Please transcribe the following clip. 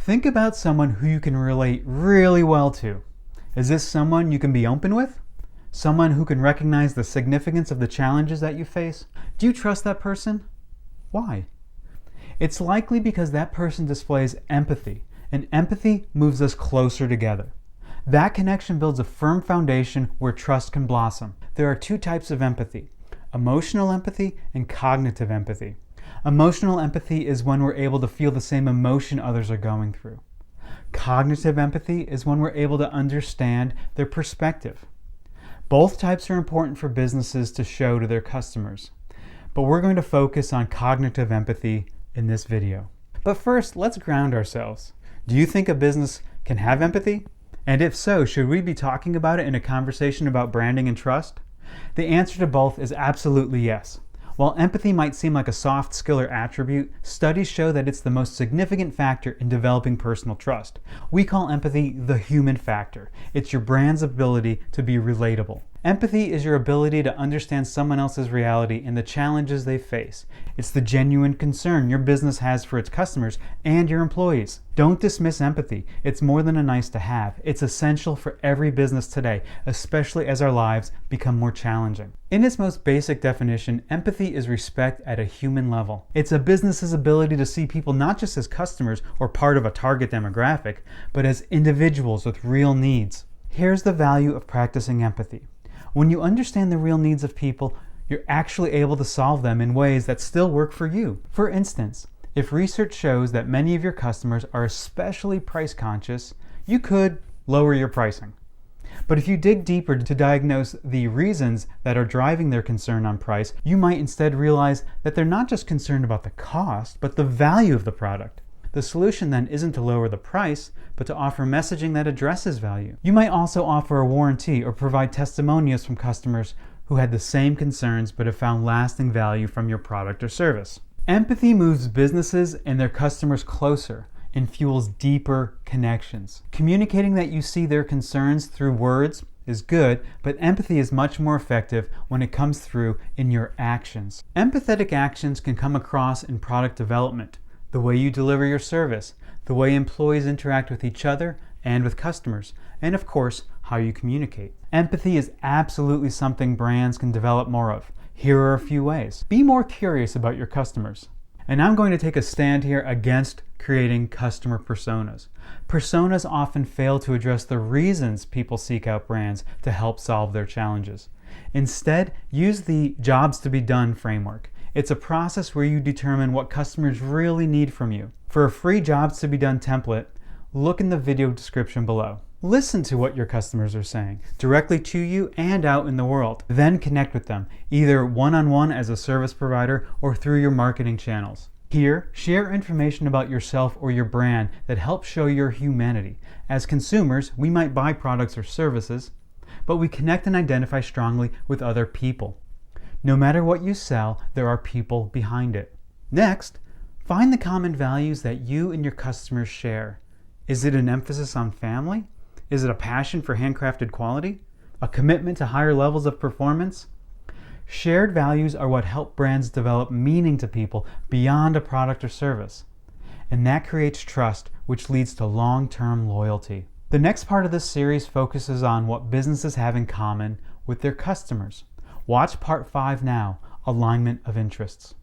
Think about someone who you can relate really well to. Is this someone you can be open with? Someone who can recognize the significance of the challenges that you face? Do you trust that person? Why? It's likely because that person displays empathy, and empathy moves us closer together. That connection builds a firm foundation where trust can blossom. There are two types of empathy: emotional empathy and cognitive empathy. Emotional empathy is when we're able to feel the same emotion others are going through. Cognitive empathy is when we're able to understand their perspective. Both types are important for businesses to show to their customers, but we're going to focus on cognitive empathy in this video. But first, let's ground ourselves. Do you think a business can have empathy? And if so, should we be talking about it in a conversation about branding and trust? The answer to both is absolutely yes. While empathy might seem like a soft skill or attribute, studies show that it's the most significant factor in developing personal trust. We call empathy the human factor. It's your brand's ability to be relatable. Empathy is your ability to understand someone else's reality and the challenges they face. It's the genuine concern your business has for its customers and your employees. Don't dismiss empathy. It's more than a nice to have. It's essential for every business today, especially as our lives become more challenging. In its most basic definition, empathy is respect at a human level. It's a business's ability to see people not just as customers or part of a target demographic, but as individuals with real needs. Here's the value of practicing empathy. When you understand the real needs of people, you're actually able to solve them in ways that still work for you. For instance, if research shows that many of your customers are especially price conscious, you could lower your pricing. But if you dig deeper to diagnose the reasons that are driving their concern on price, you might instead realize that they're not just concerned about the cost, but the value of the product. The solution then isn't to lower the price, but to offer messaging that addresses value. You might also offer a warranty or provide testimonials from customers who had the same concerns but have found lasting value from your product or service. Empathy moves businesses and their customers closer and fuels deeper connections. Communicating that you see their concerns through words is good, but empathy is much more effective when it comes through in your actions. Empathetic actions can come across in product development, the way you deliver your service, the way employees interact with each other and with customers, and of course, how you communicate. Empathy is absolutely something brands can develop more of. Here are a few ways. Be more curious about your customers. And I'm going to take a stand here against creating customer personas. Personas often fail to address the reasons people seek out brands to help solve their challenges. Instead, use the jobs to be done framework. It's a process where you determine what customers really need from you. For a free jobs to be done template, look in the video description below. Listen to what your customers are saying, directly to you and out in the world. Then connect with them, either one-on-one as a service provider or through your marketing channels. Here, share information about yourself or your brand that helps show your humanity. As consumers, we might buy products or services, but we connect and identify strongly with other people. No matter what you sell, there are people behind it. Next, find the common values that you and your customers share. Is it an emphasis on family? Is it a passion for handcrafted quality? A commitment to higher levels of performance? Shared values are what help brands develop meaning to people beyond a product or service. And that creates trust, which leads to long-term loyalty. The next part of this series focuses on what businesses have in common with their customers. Watch part 5 now, Alignment of Interests.